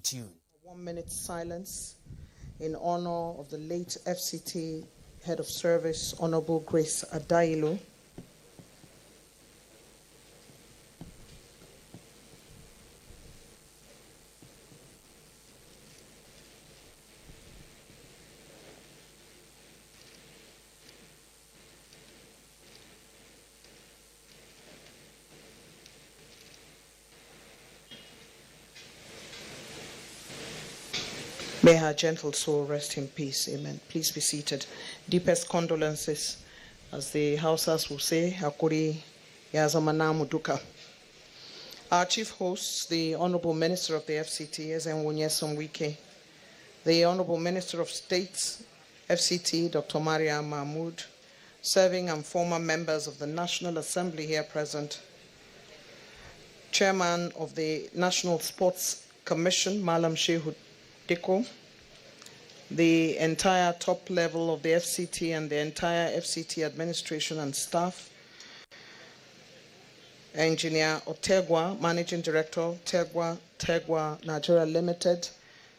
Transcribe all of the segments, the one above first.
tune. 1 minute silence in honor of the late FCT Head of Service, Honorable Grace Adilu. May her gentle soul rest in peace. Amen. Please be seated. Deepest condolences, as the Hausas will say, Hakuri Yazamana Muduka. Our chief host, the Honorable Minister of the FCT, Ezenwonyesom Wike, the Honorable Minister of State, FCT, Dr. Maria Mahmoud, serving and former members of the National Assembly here present, Chairman of the National Sports Commission, Malam Shehu Diko, the entire top level of the FCT and the entire FCT administration and staff, Engineer Otegwa, Managing Director, Tegwa Nigeria Limited,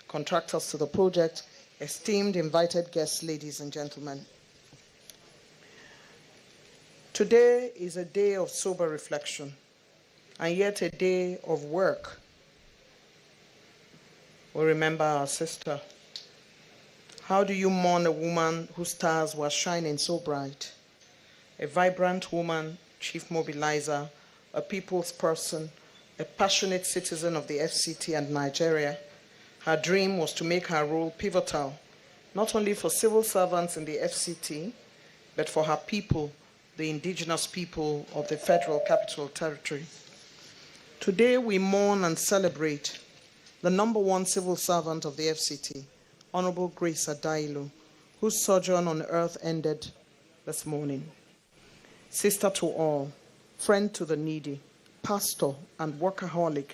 contractors to the project, esteemed invited guests, ladies and gentlemen. Today is a day of sober reflection, and yet a day of work. We remember our sister. How do you mourn a woman whose stars were shining so bright? A vibrant woman, chief mobilizer, a people's person, a passionate citizen of the FCT and Nigeria. Her dream was to make her role pivotal, not only for civil servants in the FCT, but for her people, the indigenous people of the Federal Capital Territory. Today we mourn and celebrate the #1 civil servant of the FCT, Honorable Grace Adilu, whose sojourn on earth ended this morning. Sister to all, friend to the needy, pastor and workaholic,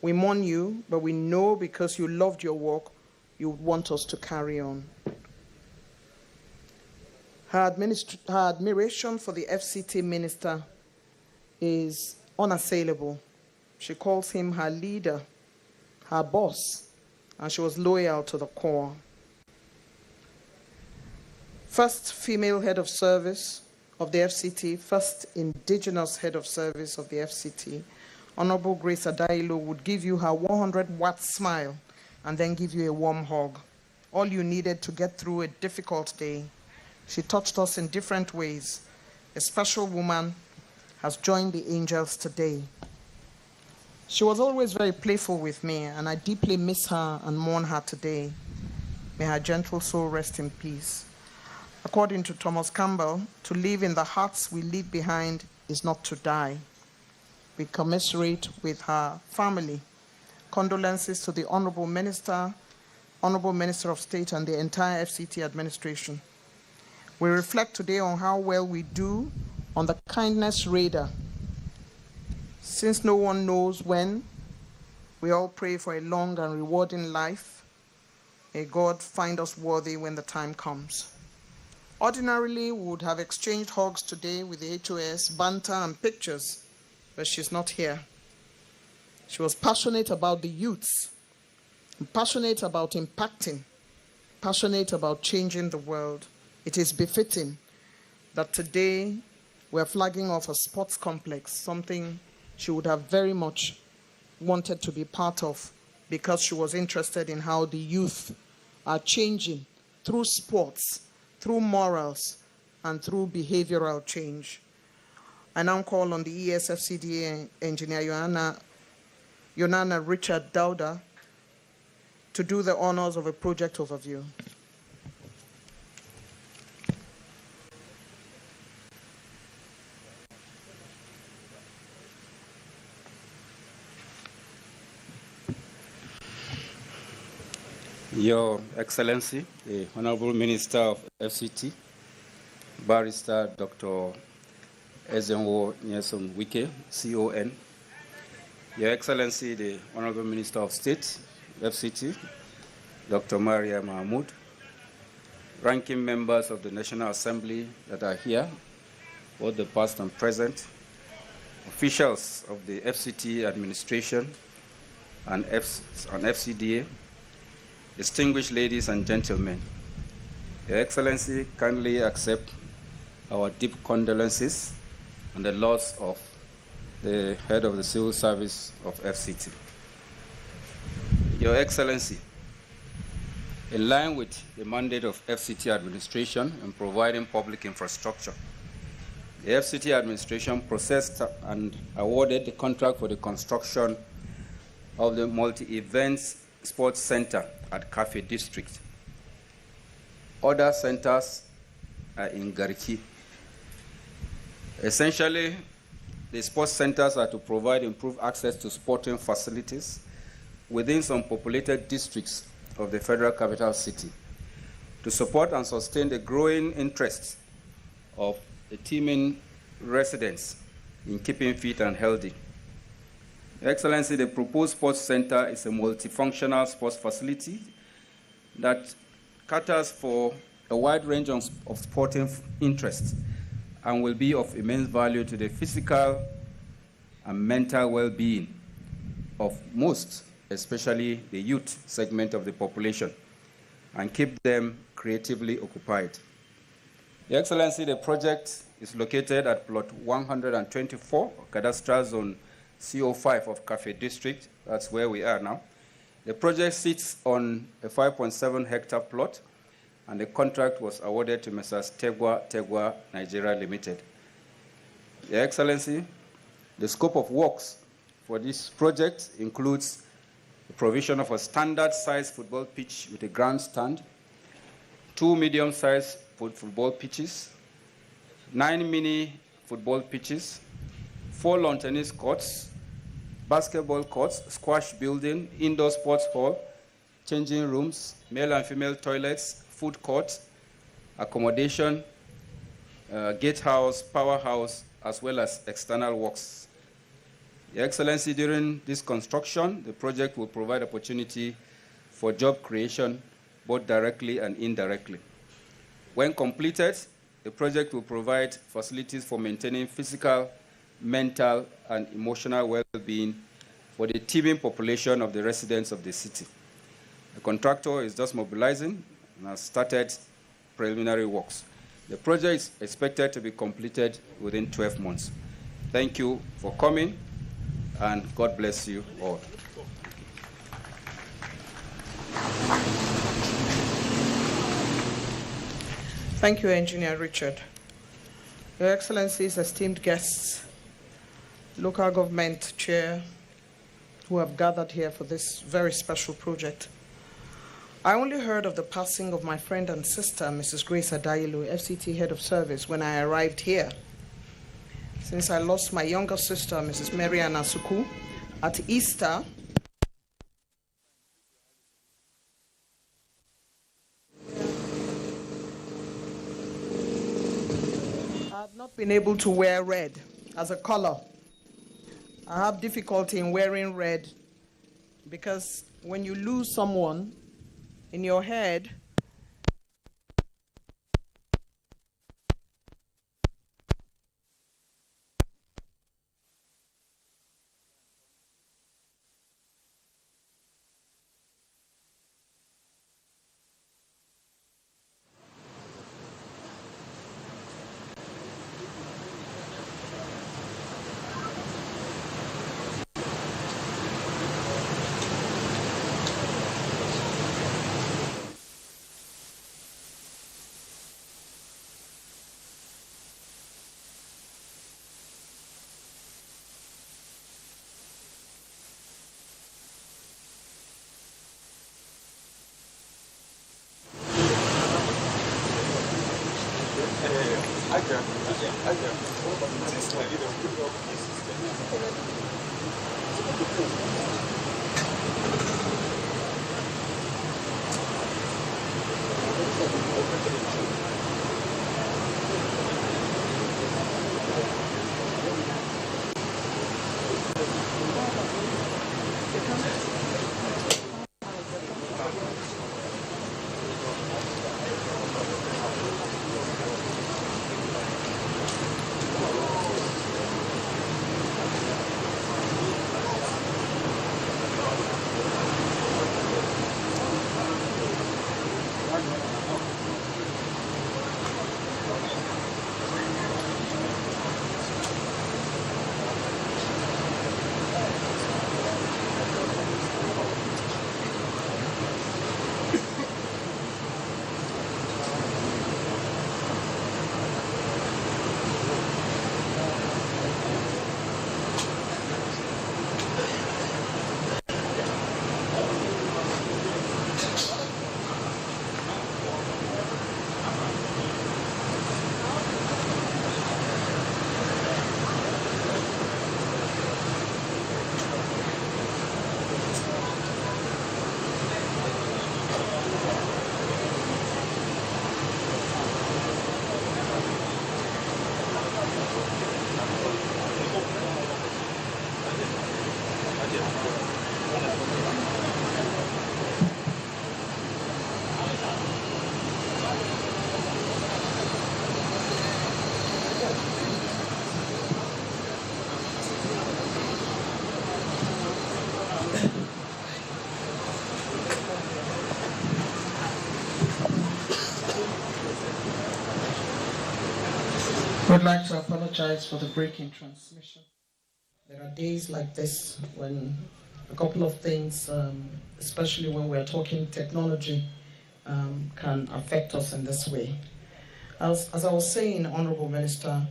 we mourn you, but we know because you loved your work, you want us to carry on. Her admiration for the FCT minister is unassailable. She calls him her leader, her boss, and she was loyal to the core. First female head of service of the FCT, first indigenous head of service of the FCT, Honorable Grace Adilu would give you her 100-watt smile and then give you a warm hug. All you needed to get through a difficult day. She touched us in different ways. A special woman has joined the angels today. She was always very playful with me, and I deeply miss her and mourn her today. May her gentle soul rest in peace. According to Thomas Campbell, to live in the hearts we leave behind is not to die. We commiserate with her family. Condolences to the Honorable Minister of State, and the entire FCT administration. We reflect today on how well we do on the kindness radar. Since no one knows when, we all pray for a long and rewarding life. May God find us worthy when the time comes. Ordinarily, we would have exchanged hugs today with the HOS, banter and pictures, but she's not here. She was passionate about the youths, passionate about impacting, passionate about changing the world. It is befitting that today we're flagging off a sports complex, something she would have very much wanted to be part of, because she was interested in how the youth are changing through sports, through morals, and through behavioral change. I now call on the ESFCDA engineer, Yonana Richard Dauda, to do the honors of a project overview. Your Excellency, the Honorable Minister of FCT, Barrister Dr. Ezenwonyesom Wike, CON, Your Excellency, the Honorable Minister of State, FCT, Dr. Maria Mahmoud, ranking members of the National Assembly that are here, both the past and present, officials of the FCT administration, and FCDA, distinguished ladies and gentlemen, Your Excellency, kindly accept our deep condolences on the loss of the head of the civil service of FCT. Your Excellency, in line with the mandate of FCT administration in providing public infrastructure, the FCT administration processed and awarded the contract for the construction of the multi-events sports center at Cafe District. Other centers are in Garki. Essentially, the sports centers are to provide improved access to sporting facilities within some populated districts of the Federal Capital City to support and sustain the growing interest of the teeming residents in keeping fit and healthy. Your Excellency, the proposed sports center is a multifunctional sports facility that caters for a wide range of sporting interests and will be of immense value to the physical and mental well-being of most, especially the youth segment of the population, and keep them creatively occupied. Your Excellency, the project is located at plot 124, cadastral zone CO5 of Cafe District. That's where we are now. The project sits on a 5.7 hectare plot, and the contract was awarded to Messrs. Tegwa Nigeria Limited. Your Excellency, the scope of works for this project includes the provision of a standard-sized football pitch with a grandstand, 2 medium-sized football pitches, 9 mini football pitches, 4 lawn tennis courts, basketball courts, squash building, indoor sports hall, changing rooms, male and female toilets, food court, accommodation, gatehouse, powerhouse, as well as external works. Your Excellency, during this construction, the project will provide opportunity for job creation, both directly and indirectly. When completed, the project will provide facilities for maintaining physical, mental, and emotional well-being for the teeming population of the residents of the city. The contractor is just mobilizing and has started preliminary works. The project is expected to be completed within 12 months. Thank you for coming, and God bless you all. Thank you, Engineer Richard. Your Excellencies, esteemed guests, local government chair who have gathered here for this very special project. I only heard of the passing of my friend and sister, Mrs. Grace Adilu, FCT Head of Service, when I arrived here. Since I lost my younger sister, Mrs. Mariana Suku, at Easter, I have not been able to wear red as a color. I have difficulty in wearing red because when you lose someone in your head, We'd like to apologize for the break in transmission. There are days like this when a couple of things, especially when we're talking technology, can affect us in this way. As I was saying, Honorable Minister,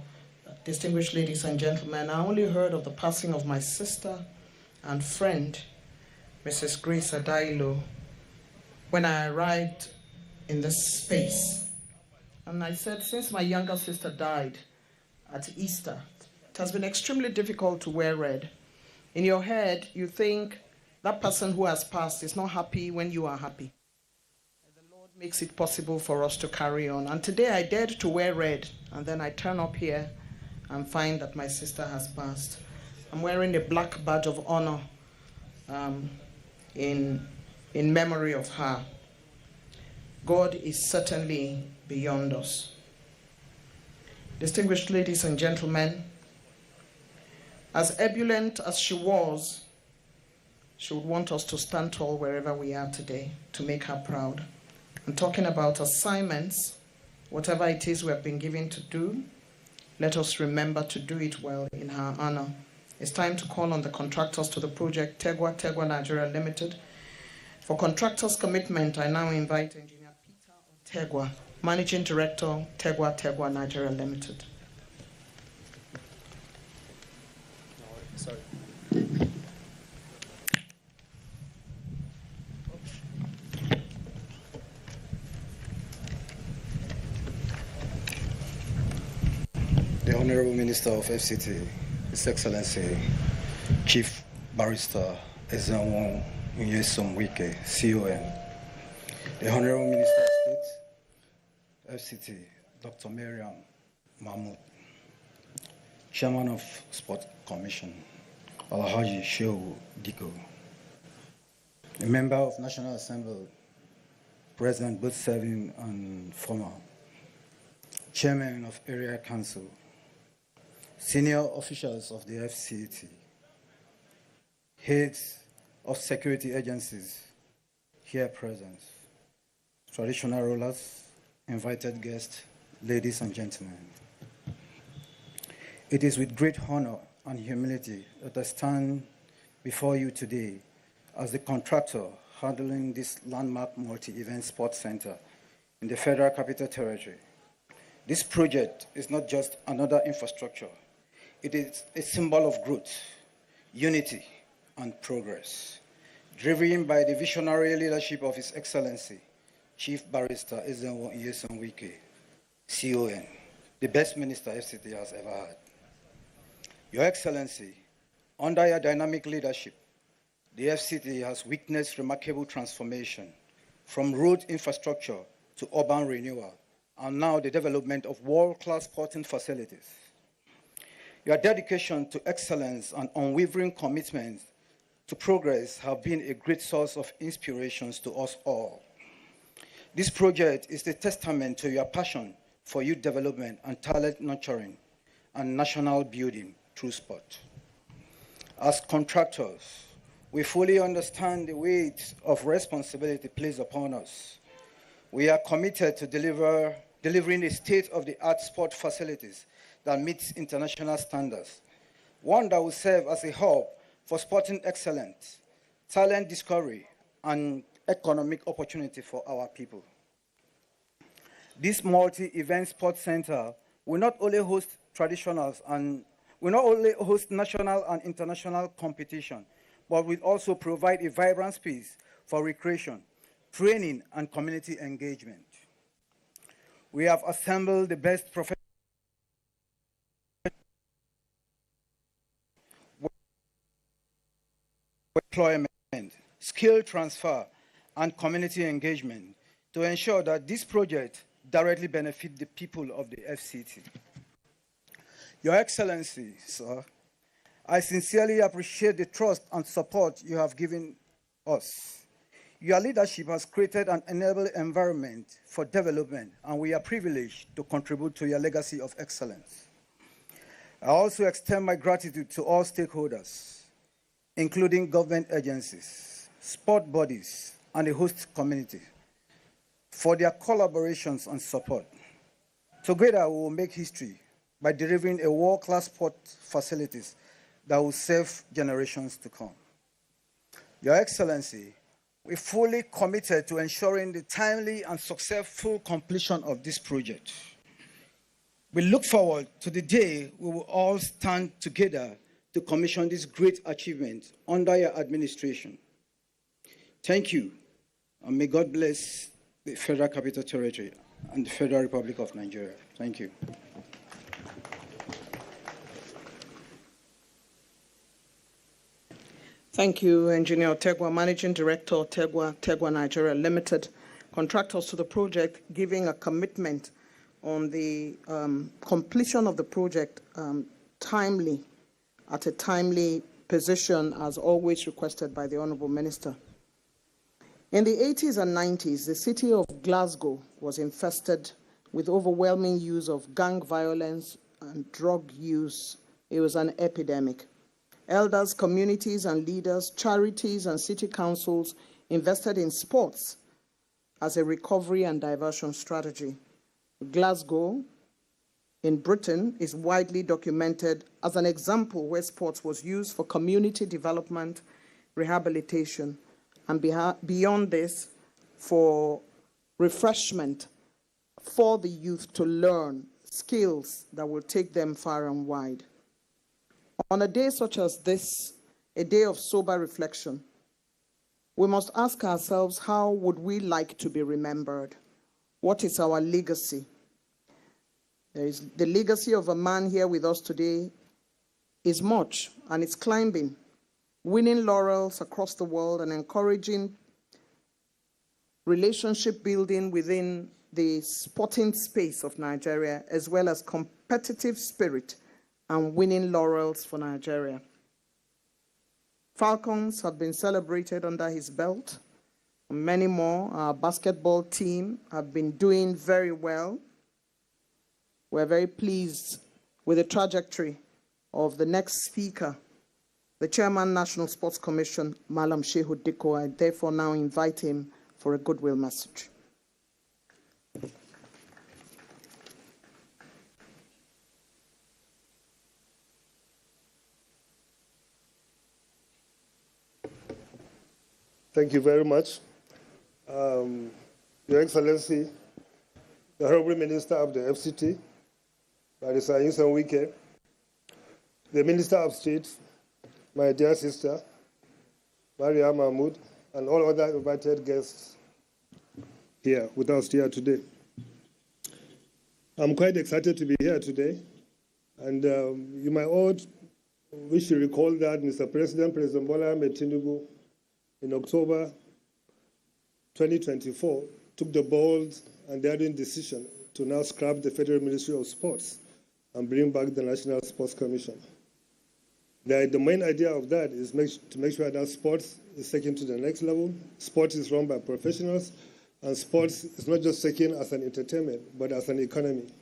distinguished ladies and gentlemen, I only heard of the passing of my sister and friend, Mrs. Grace Adilu, when I arrived in this space. And I said, since my younger sister died at Easter, it has been extremely difficult to wear red. In your head, you think that person who has passed is not happy when you are happy. The Lord makes it possible for us to carry on. And today I dared to wear red, and then I turn up here and find that my sister has passed. I'm wearing a black badge of honor in memory of her. God is certainly beyond us. Distinguished ladies and gentlemen, as ebullient as she was, she would want us to stand tall wherever we are today to make her proud. And talking about assignments, whatever it is we have been given to do, let us remember to do it well in her honor. It's time to call on the contractors to the project Tegwa Nigeria Limited. For contractors' commitment, I now invite Engineer Peter Tegwa, Managing Director, Tegwa Nigeria Limited. Sorry. The Honorable Minister of FCT, His Excellency Chief Barrister Ezenwo Nyesom Wike, CON. The Honorable Minister of State, FCT, Dr. Mariam Mahmoud, Chairman of Sport Commission, Alhaji Shehu Diko, a member of National Assembly, President both serving and former, Chairman of Area Council, senior officials of the FCT, heads of security agencies here present, traditional rulers, invited guests, ladies and gentlemen. It is with great honor and humility that I stand before you today as the contractor handling this landmark multi-event sports center in the Federal Capital Territory. This project is not just another infrastructure. It is a symbol of growth, unity, and progress, driven by the visionary leadership of His Excellency, Chief Barrister Ezenwo Nyesom Wike, CON, the best minister FCT has ever had. Your Excellency, under your dynamic leadership, the FCT has witnessed remarkable transformation from road infrastructure to urban renewal, and now the development of world-class sporting facilities. Your dedication to excellence and unwavering commitment to progress have been a great source of inspiration to us all. This project is a testament to your passion for youth development and talent nurturing and national building through sport. As contractors, we fully understand the weight of responsibility placed upon us We are committed to delivering a state-of-the-art sport facilities that meets international standards, one that will serve as a hub for sporting excellence, talent discovery, and economic opportunity for our people. This multi-event sports center will not only host traditionals and will not only host national and international competition, but will also provide a vibrant space for recreation, training, and community engagement. We have assembled the best professionals employment, skill transfer, and community engagement to ensure that this project directly benefits the people of the FCT. Your Excellency, sir, I sincerely appreciate the trust and support you have given us. Your leadership has created an enabling environment for development, and we are privileged to contribute to your legacy of excellence. I also extend my gratitude to all stakeholders, including government agencies, sport bodies, and the host community, for their collaborations and support. Together, we will make history by delivering a world-class sport facilities that will serve generations to come. Your Excellency, we're fully committed to ensuring the timely and successful completion of this project. We look forward to the day we will all stand together to commission this great achievement under your administration. Thank you, and may God bless the Federal Capital Territory and the Federal Republic of Nigeria. Thank you. Thank you, Engineer Otegwa, Managing Director, Otegwa Nigeria Limited, contractors to the project, giving a commitment on the completion of the project at a timely position, as always requested by the Honourable Minister. In the 80s and 90s, the city of Glasgow was infested with overwhelming use of gang violence and drug use. It was an epidemic. Elders, communities and leaders, charities and city councils invested in sports as a recovery and diversion strategy. Glasgow in Britain is widely documented as an example where sports was used for community development, rehabilitation, and beyond this, for refreshment for the youth to learn skills that will take them far and wide. On a day such as this, a day of sober reflection, we must ask ourselves, how would we like to be remembered? What is our legacy? There is the legacy of a man here with us today is much, and it's climbing, winning laurels across the world and encouraging relationship building within the sporting space of Nigeria, as well as competitive spirit and winning laurels for Nigeria. Falcons have been celebrated under his belt. Many more. Our basketball team have been doing very well. We're very pleased with the trajectory of the next speaker, the Chairman, National Sports Commission, Malam Shehu Dikko. I therefore now invite him for a goodwill message. Thank you very much. Your Excellency, the Honorable Minister of the FCT, Barrister Yinsan Wike, the Minister of State, my dear sister, Maria Mahmoud, and all other invited guests here with us here today. I'm quite excited to be here today, and you might all wish to recall that Mr. President Bola Ahmed Tinubu, in October 2024, took the bold and daring decision to now scrap the Federal Ministry of Sports and bring back the National Sports Commission. The main idea of that is to make sure that sports is taken to the next level. Sport is run by professionals, and sports is not just taken as an entertainment, but as an economy.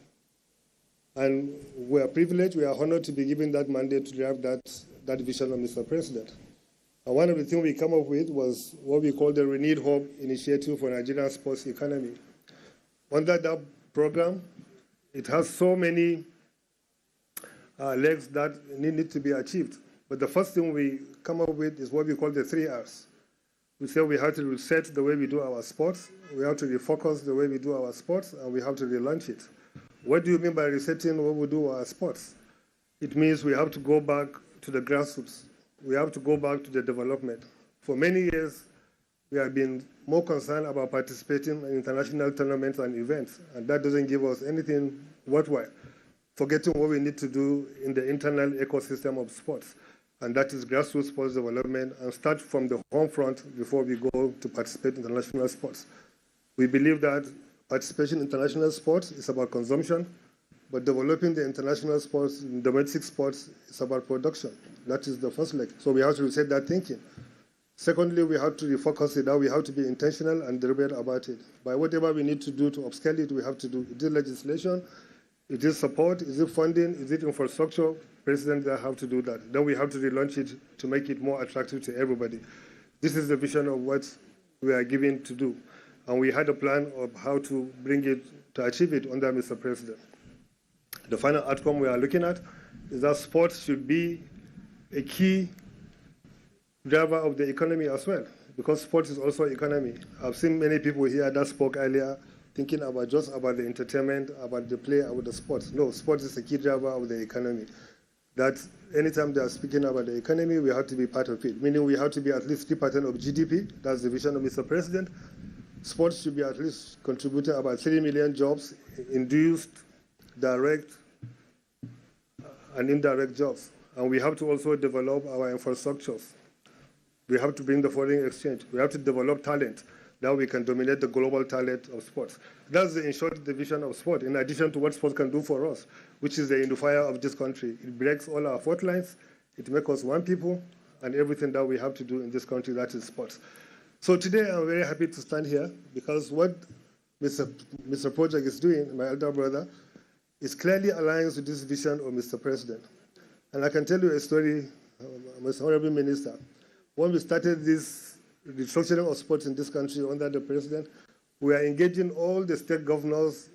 And we are privileged, we are honored to be given that mandate to drive that vision of Mr. President. And one of the things we came up with was what we call the Renewed Hope Initiative for Nigerian Sports Economy. Under that program, it has so many legs that need to be achieved. But the first thing we come up with is what we call the 3 Rs. We say we have to reset the way we do our sports, we have to refocus the way we do our sports, and we have to relaunch it. What do you mean by resetting what we do our sports? It means we have to go back to the grassroots. We have to go back to the development. For many years, we have been more concerned about participating in international tournaments and events, and that doesn't give us anything worthwhile, forgetting what we need to do in the internal ecosystem of sports, and that is grassroots sports development, and start from the home front before we go to participate in international sports. We believe that participation in international sports is about consumption, but developing the international sports, domestic sports, is about production. That is the first leg. So we have to reset that thinking. Secondly, we have to refocus it out. We have to be intentional and deliberate about it. By whatever we need to do to upscale it, we have to do. It is legislation, it is support, is it funding, is it infrastructure? President, they have to do that. Then we have to relaunch it to make it more attractive to everybody. This is the vision of what we are given to do. And we had a plan of how to bring it, to achieve it under Mr. President. The final outcome we are looking at is that sports should be a key driver of the economy as well, because sports is also economy. I've seen many people here that spoke earlier thinking about just about the entertainment, about the play, about the sports. No, sports is a key driver of the economy. That anytime they are speaking about the economy, we have to be part of it, meaning we have to be at least 3% of GDP. That's the vision of Mr. President. Sports should be at least contributing about 3 million jobs, induced, direct, and indirect jobs. And we have to also develop our infrastructures. We have to bring the foreign exchange. We have to develop talent. Now we can dominate the global talent of sports. That's in short the vision of sport, in addition to what sport can do for us, which is the unifier of this country. It breaks all our fault lines. It makes us one people, and everything that we have to do in this country, that is sports. So today I'm very happy to stand here because what Mr. Project is doing, my elder brother, is clearly aligns with this vision of Mr. President. And I can tell you a story, Mr. Honorable Minister. When we started this restructuring of sports in this country under the President, we are engaging all the state governors,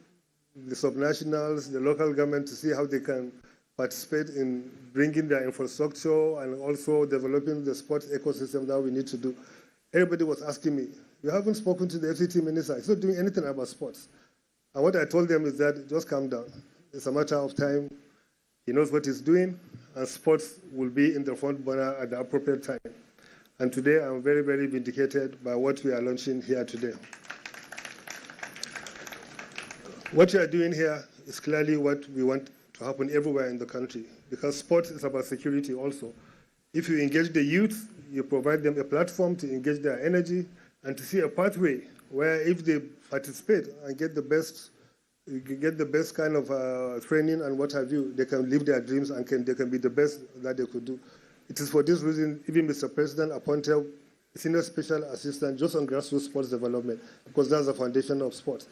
the subnationals, the local government to see how they can participate in bringing their infrastructure and also developing the sports ecosystem that we need to do. Everybody was asking me, you haven't spoken to the FCT minister. He's not doing anything about sports. And what I told them is that just calm down. It's a matter of time. He knows what he's doing, and sports will be in the front burner at the appropriate time. And today I'm very, very vindicated by what we are launching here today. What we are doing here is clearly what we want to happen everywhere in the country, because sports is about security also. If you engage the youth, you provide them a platform to engage their energy and to see a pathway where if they participate and get the best kind of training and what have you, they can live their dreams and they can be the best that they could do. It is for this reason even Mr. President appointed a senior special assistant just on grassroots sports development, because that's the foundation of sports.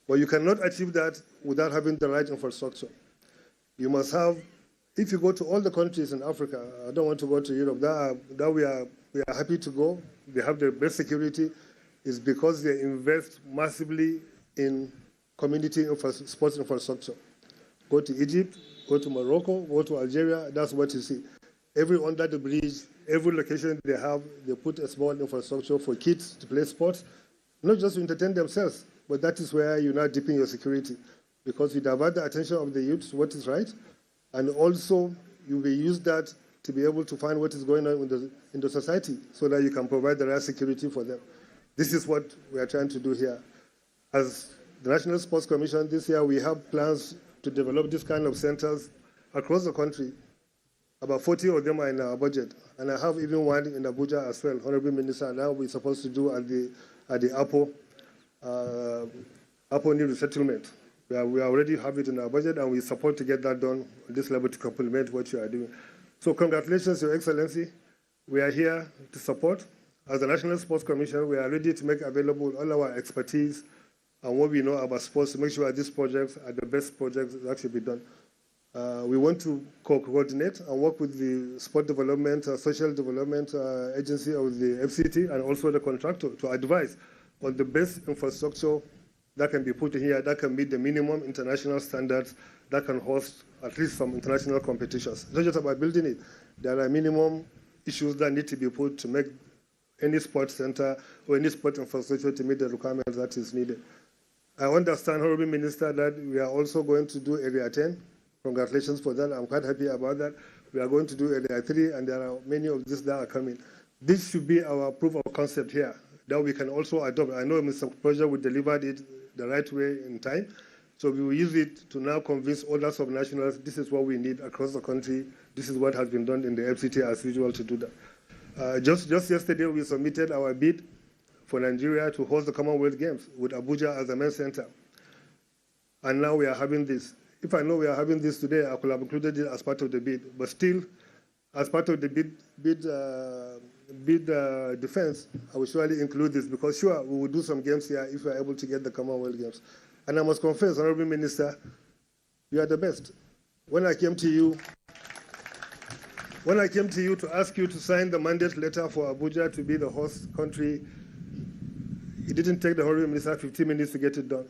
But you cannot achieve that without having the right infrastructure. You must have, if you go to all the countries in Africa, I don't want to go to Europe, that we are happy to go, they have the best security, is because they invest massively in community sports infrastructure. Go to Egypt, go to Morocco, go to Algeria, that's what you see. Every under the bridge, every location they have, they put a small infrastructure for kids to play sports, not just to entertain themselves, but that is where you're not deepening your security, because you divert the attention of the youth to what is right, and also you will use that to be able to find what is going on in the society so that you can provide the right security for them. This is what we are trying to do here. As the National Sports Commission this year, we have plans to develop this kind of centers across the country. About 40 of them are in our budget, and I have even one in Abuja as well, Honorable Minister. Now we're supposed to do at the Apo New Resettlement. We already have it in our budget, and we support to get that done at this level to complement what you are doing. So congratulations, Your Excellency. We are here to support. As the National Sports Commission, we are ready to make available all our expertise and what we know about sports to make sure that these projects are the best projects that should be done. We want to coordinate and work with the Sport Development, Social Development Agency of the FCT and also the contractor to advise on the best infrastructure that can be put in here that can meet the minimum international standards that can host at least some international competitions. It's not just about building it. There are minimum issues that need to be put to make any sports center or any sport infrastructure to meet the requirements that is needed. I understand, Honorable Minister, that we are also going to do Area 10. Congratulations for that. I'm quite happy about that. We are going to do Area 3, and there are many of these that are coming. This should be our proof of concept here that we can also adopt. I know Mr. Project will deliver it the right way in time, so we will use it to now convince other subnationals this is what we need across the country. This is what has been done in the FCT as usual to do that. Just yesterday, we submitted our bid for Nigeria to host the Commonwealth Games with Abuja as the main center. And now we are having this. If I know we are having this today, I could have included it as part of the bid. But still, as part of the bid defense, I will surely include this because sure, we will do some games here if we are able to get the Commonwealth Games. And I must confess, Honorable Minister, you are the best. When I came to you to ask you to sign the mandate letter for Abuja to be the host country, it didn't take the Honorable Minister 15 minutes to get it done.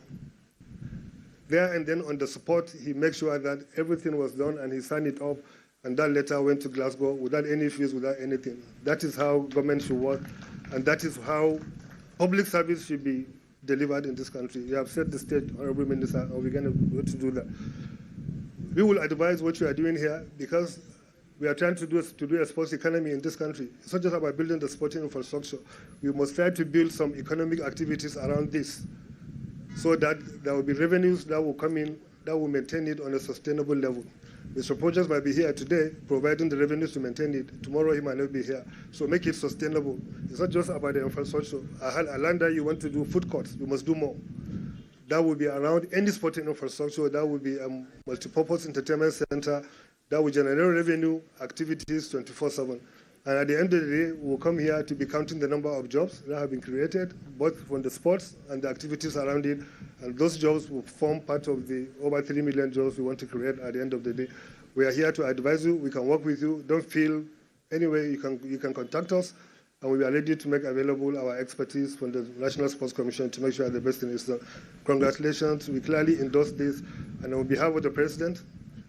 There and then on the spot, he made sure that everything was done and he signed it up, and that letter went to Glasgow without any fees, without anything. That is how government should work, and that is how public service should be delivered in this country. You have set the stage, Honorable Minister, and we're going to do that. We will advise what you are doing here because we are trying to do a sports economy in this country. It's not just about building the sporting infrastructure. We must try to build some economic activities around this so that there will be revenues that will come in that will maintain it on a sustainable level. Mr. Project might be here today providing the revenues to maintain it. Tomorrow he might not be here. So make it sustainable. It's not just about the infrastructure. A land that you want to do food courts, you must do more. That will be around any sporting infrastructure. That will be a multi-purpose entertainment center that will generate revenue, activities 24/7. And at the end of the day, we'll come here to be counting the number of jobs that have been created, both from the sports and the activities around it. And those jobs will form part of the over 3 million jobs we want to create at the end of the day. We are here to advise you. We can work with you. Don't feel anyway, you can contact us. And we are ready to make available our expertise from the National Sports Commission to make sure the best thing is done. Congratulations. We clearly endorse this. And on behalf of the President,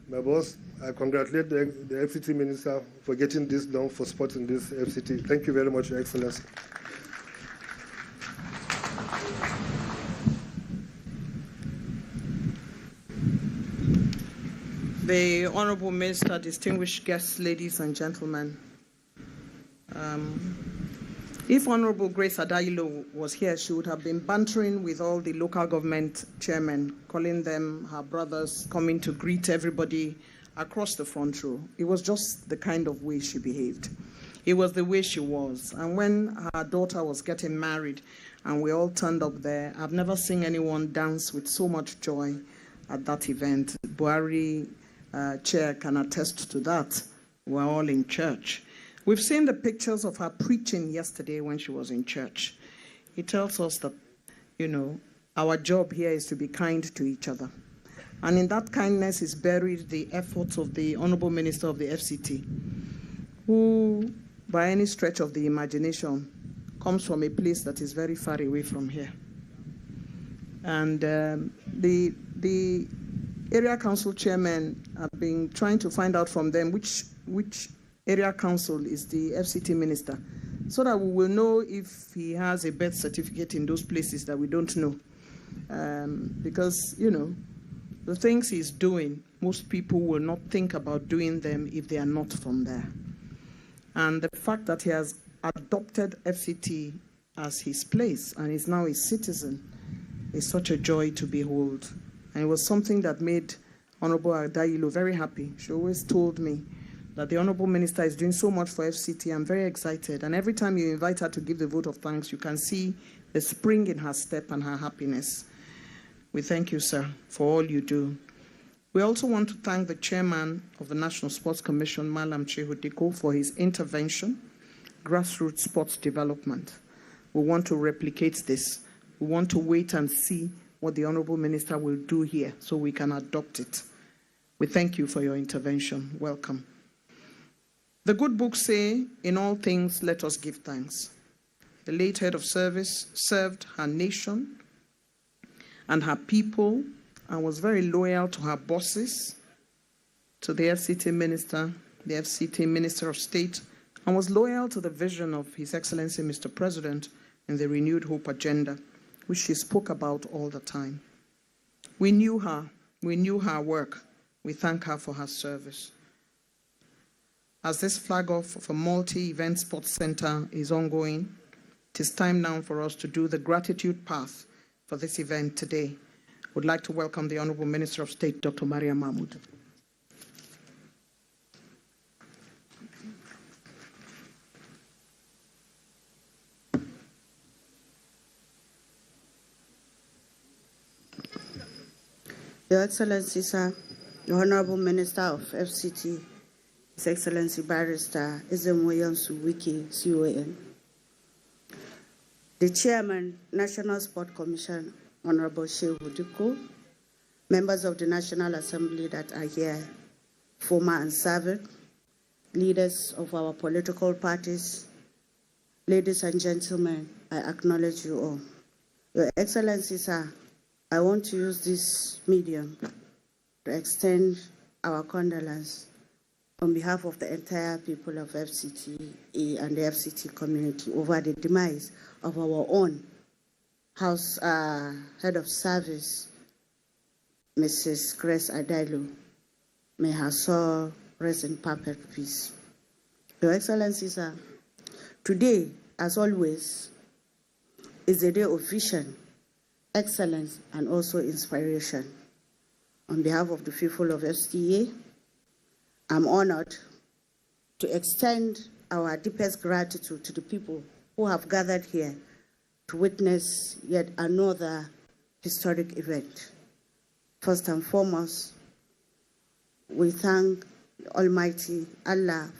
my boss, I congratulate the FCT Minister for getting this done for sports in this FCT. Thank you very much, Your Excellency. The Honorable Minister, distinguished guests, ladies and gentlemen, if Honorable Grace Adilu was here, she would have been bantering with all the local government chairmen, calling them her brothers, coming to greet everybody across the front row. It was just the kind of way she behaved. It was the way she was. And when her daughter was getting married and we all turned up there, I've never seen anyone dance with so much joy at that event. Buhari chair can attest to that. We're all in church. We've seen the pictures of her preaching yesterday when she was in church. It tells us that, our job here is to be kind to each other. And in that kindness is buried the efforts of the Honorable Minister of the FCT, who, by any stretch of the imagination, comes from a place that is very far away from here. And the area council chairmen have been trying to find out from them which area council is the FCT minister, so that we will know if he has a birth certificate in those places that we don't know. Because, the things he's doing, most people will not think about doing them if they are not from there. And the fact that he has adopted FCT as his place and is now a citizen is such a joy to behold. And it was something that made Honorable Adilu very happy. She always told me that the Honorable Minister is doing so much for FCT. I'm very excited. And every time you invite her to give the vote of thanks, you can see the spring in her step and her happiness. We thank you, sir, for all you do. We also want to thank the chairman of the National Sports Commission, Malam Shehu Diko, for his intervention, grassroots sports development. We want to replicate this. We want to wait and see what the Honorable Minister will do here so we can adopt it. We thank you for your intervention. Welcome. The good books say, in all things, let us give thanks. The late head of service served her nation and her people, and was very loyal to her bosses, to the FCT Minister, the FCT Minister of State, and was loyal to the vision of His Excellency Mr. President in the Renewed Hope Agenda, which she spoke about all the time. We knew her work. We thank her for her service. As this flag off of a multi-event sports center is ongoing, it is time now for us to do the gratitude path for this event today. I would like to welcome the Honorable Minister of State, Dr. Mariam Mahmood. Your Excellency, sir, the Honorable Minister of FCT, His Excellency Barrister Ezemoyan Suwiki, CON, the Chairman, National Sport Commission, Honorable Shehu Duku, members of the National Assembly that are here, former and serving, leaders of our political parties, ladies and gentlemen, I acknowledge you all. Your Excellency, sir, I want to use this medium to extend our condolence on behalf of the entire people of FCT and the FCT community over the demise of our own House Head of Service, Mrs. Grace Adilu. May her soul rest in perfect peace. Your Excellency, sir, today, as always, is a day of vision, excellence, and also inspiration. On behalf of the people of FCTA, I'm honored to extend our deepest gratitude to the people who have gathered here to witness yet another historic event. First and foremost, we thank Almighty Allah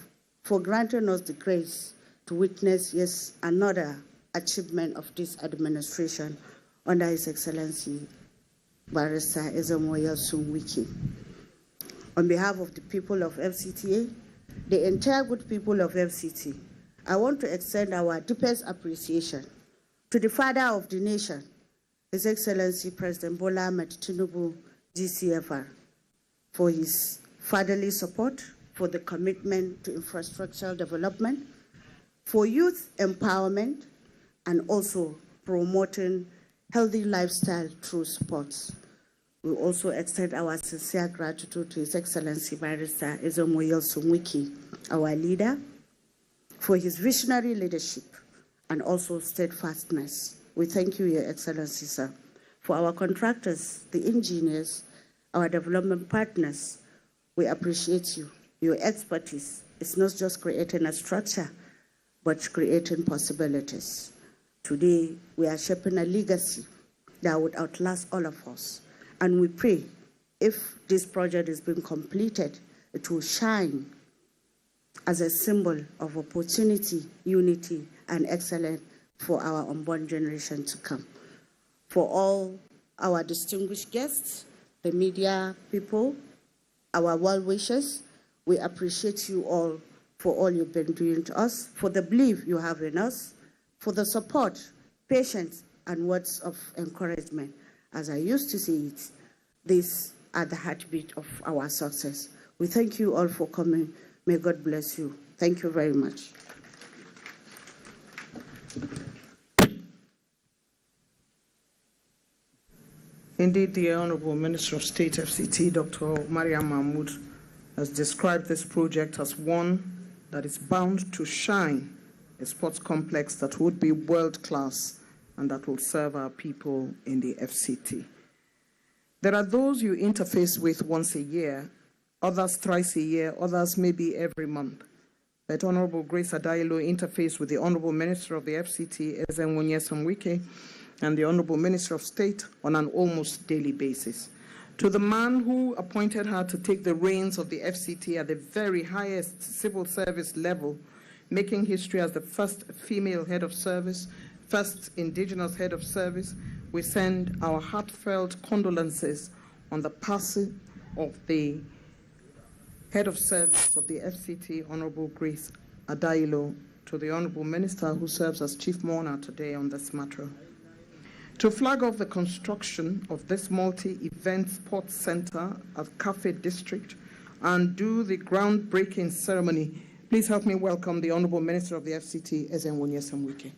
for granting us the grace to witness yet another achievement of this administration under His Excellency Barrister Ezemoyan Suwiki. On behalf of the people of FCTA, the entire good people of FCT, I want to extend our deepest appreciation to the father of the nation, His Excellency President Bola Ahmed Tinubu, GCFR, for his fatherly support, for the commitment to infrastructural development, for youth empowerment, and also promoting healthy lifestyle through sports. We also extend our sincere gratitude to His Excellency Barrister Ezemoyan Suwiki, our leader, for his visionary leadership and also steadfastness. We thank you, Your Excellency, sir. For our contractors, the engineers, our development partners, we appreciate you. Your expertise is not just creating a structure, but creating possibilities. Today, we are shaping a legacy that would outlast all of us. And we pray, if this project is being completed, it will shine as a symbol of opportunity, unity, and excellence for our unborn generation to come. For all our distinguished guests, the media people, our well-wishers, we appreciate you all for all you've been doing to us, for the belief you have in us, for the support, patience, and words of encouragement. As I used to say it, these are the heartbeat of our success. We thank you all for coming. May God bless you. Thank you very much. Indeed, the Honorable Minister of State, FCT, Dr. Mariam Mahmood, has described this project as one that is bound to shine, a sports complex that would be world-class and that will serve our people in the FCT. There are those you interface with once a year, others thrice a year, others maybe every month. But Honorable Grace Adilu interfaced with the Honorable Minister of the FCT, Ezemoyan Suwiki, and the Honorable Minister of State on an almost daily basis. To the man who appointed her to take the reins of the FCT at the very highest civil service level, making history as the first female head of service, first indigenous head of service, we send our heartfelt condolences on the passing of the head of service of the FCT, Honorable Grace Adilu, to the Honorable Minister who serves as chief mourner today on this matter. to flag off the construction of this multi-event sports center at Cafe District and do the groundbreaking ceremony. Please help me welcome the Honorable Minister of the FCT, Ezenwonye Samwike.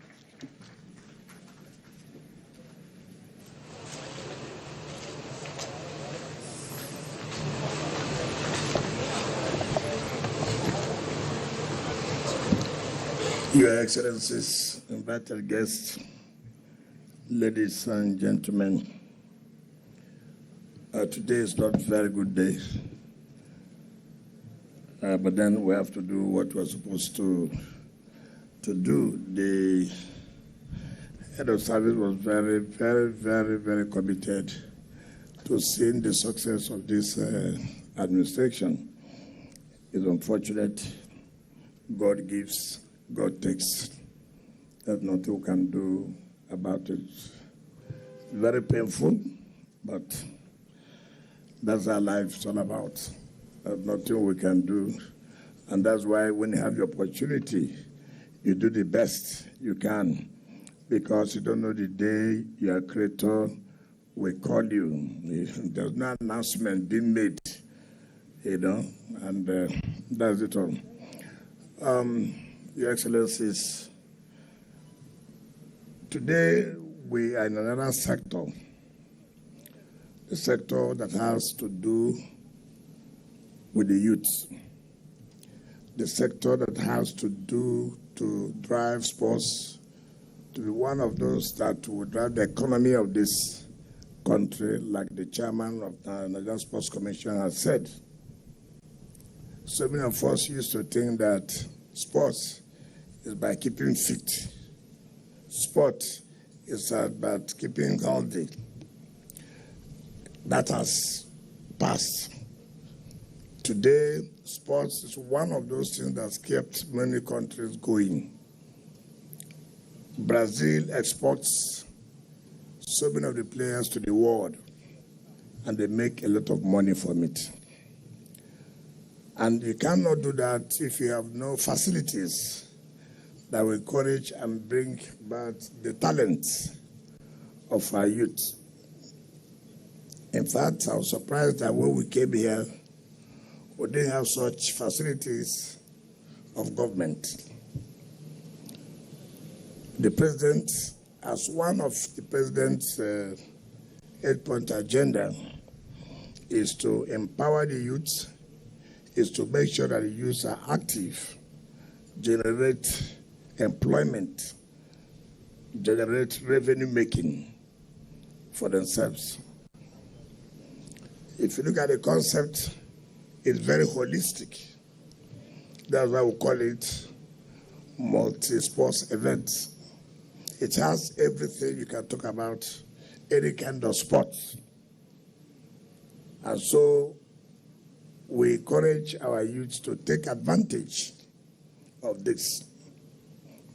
Your Excellencies, invited guests, ladies and gentlemen, today is not a very good day, but then we have to do what we're supposed to do. The head of service was very, very, very, very committed to seeing the success of this administration. It's unfortunate. God gives, God takes. There's nothing we can do about it. Very painful, but that's our life it's all about. There's nothing we can do. And that's why when you have the opportunity, you do the best you can, because you don't know the day your creator will call you. There's no announcement being made, and that's it all. Your Excellencies, today we are in another sector, the sector that has to do with the youth, the sector that has to do to drive sports to be one of those that will drive the economy of this country, like the chairman of the Nigerian Sports Commission has said. So many of us used to think that sports is by keeping fit. Sport is about keeping healthy. That has passed. Today, sports is one of those things that's kept many countries going. Brazil exports so many of the players to the world, and they make a lot of money from it. And you cannot do that if you have no facilities that will encourage and bring back the talents of our youth. In fact, I was surprised that when we came here, we didn't have such facilities of government. The president, as one of the president's 8-point agenda, is to empower the youth, is to make sure that the youth are active, generate employment, generate revenue making for themselves. If you look at the concept, it's very holistic. That's why we call it multi-sports events. It has everything you can talk about, any kind of sports. And so we encourage our youth to take advantage of this.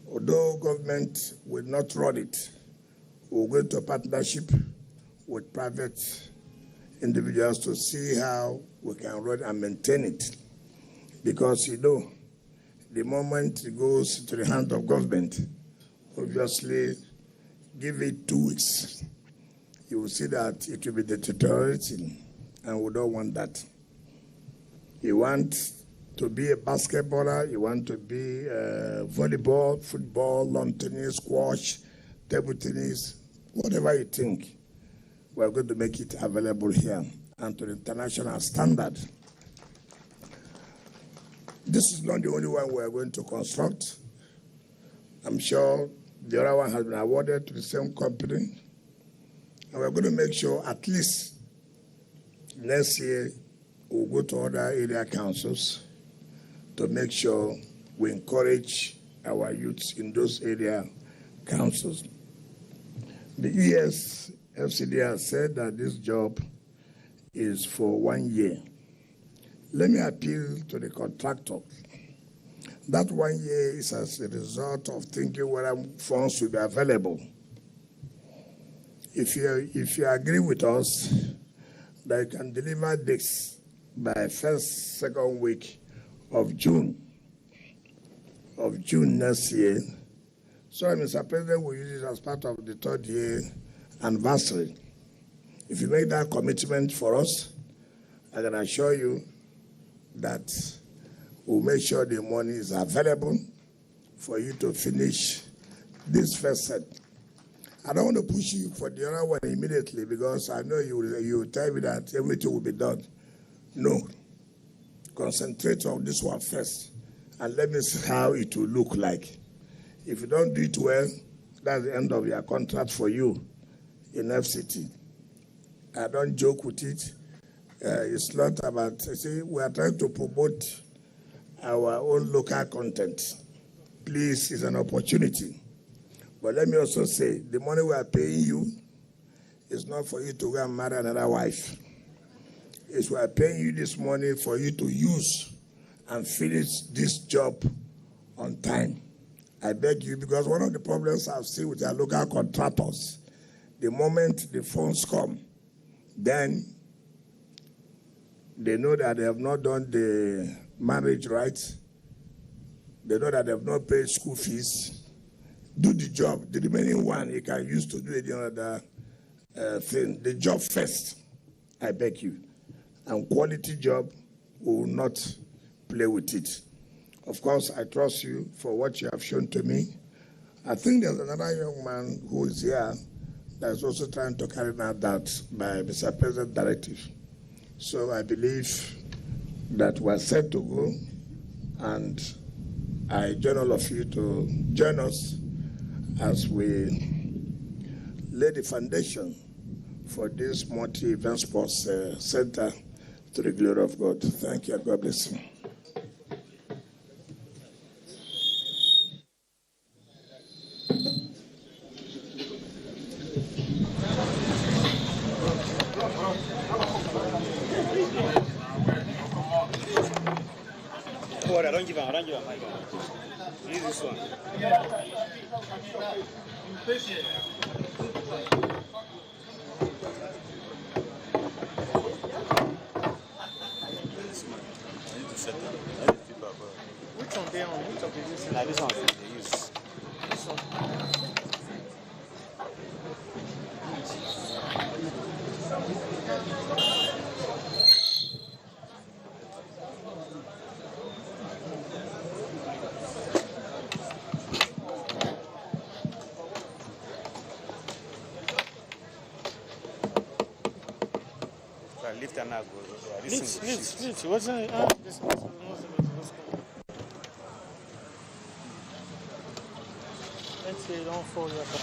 Although government will not run it, we'll go into a partnership with private individuals to see how we can run and maintain it. Because, the moment it goes to the hand of government, obviously, give it 2 weeks, you will see that it will be deteriorating, and we don't want that. You want to be a basketballer, you want to be volleyball, football, lawn tennis, squash, table tennis, whatever you think, we're going to make it available here and to the international standard. This is not the only one we're going to construct. I'm sure the other one has been awarded to the same company. And we're going to make sure at least next year we'll go to other area councils to make sure we encourage our youths in those area councils. The ESFCD has said that this job is for 1 year. Let me appeal to the contractor. That 1 year is as a result of thinking whether funds will be available. If you agree with us that you can deliver this by second week of June next year, so Mr. President will use it as part of the 3rd year anniversary. If you make that commitment for us, I can assure you that we'll make sure the money is available for you to finish this first set. I don't want to push you for the other one immediately because I know you will tell me that everything will be done. No. Concentrate on this one first and let me see how it will look like. If you don't do it well, that's the end of your contract for you in FCT. I don't joke with it. It's not about, see, we are trying to promote our own local content. Please, it's an opportunity. But let me also say, the money we are paying you is not for you to go and marry another wife. It's we are paying you this money for you to use and finish this job on time. I beg you, because one of the problems I've seen with our local contractors, the moment the phones come, then they know that they have not done the marriage rights. They know that they have not paid school fees. Do the job. The remaining one you can use to do any other thing. The job first, I beg you. And quality job, we will not play with it. Of course, I trust you for what you have shown to me. I think there's another young man who is here that is also trying to carry out that by Mr. President directive. So I believe that we're set to go, and I join all of you to join us as we lay the foundation for this multi-event sports center to the glory of God. Thank you, and God bless you. I don't give a mic. Use this one. Which one they on? Which of the use? Like this one they use. This one. Lift and go. Lift. What's it? This one. Let's say you don't fall your cup.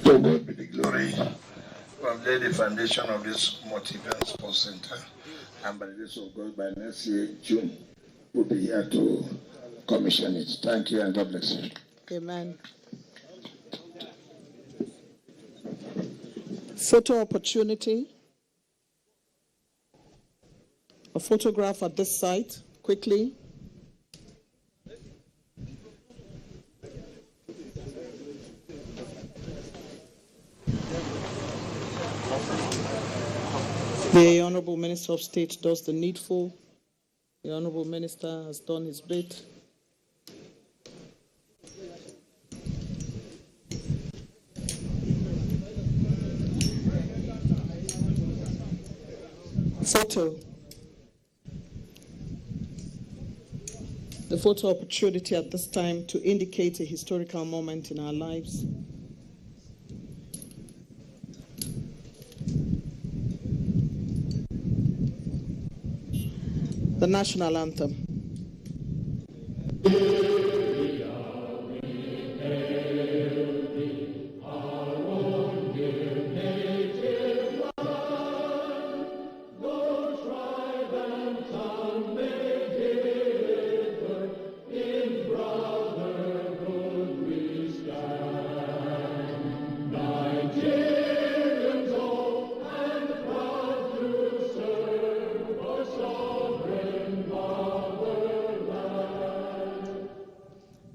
To God be the glory. We have laid the foundation of this multi-event sports center, and by the grace of God, by next year, June, we'll be here to commission it. Thank you, and God bless you. Amen. Photo opportunity. A photograph at this site, quickly. The Honorable Minister of State does the needful. The Honorable Minister has done his bit. Photo. The photo opportunity at this time to indicate a historical moment in our lives. The national anthem.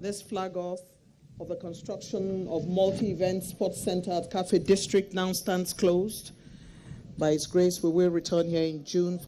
This flag off of the construction of multi-event sports center at Cafe District now stands closed. By His grace, we will return here in June.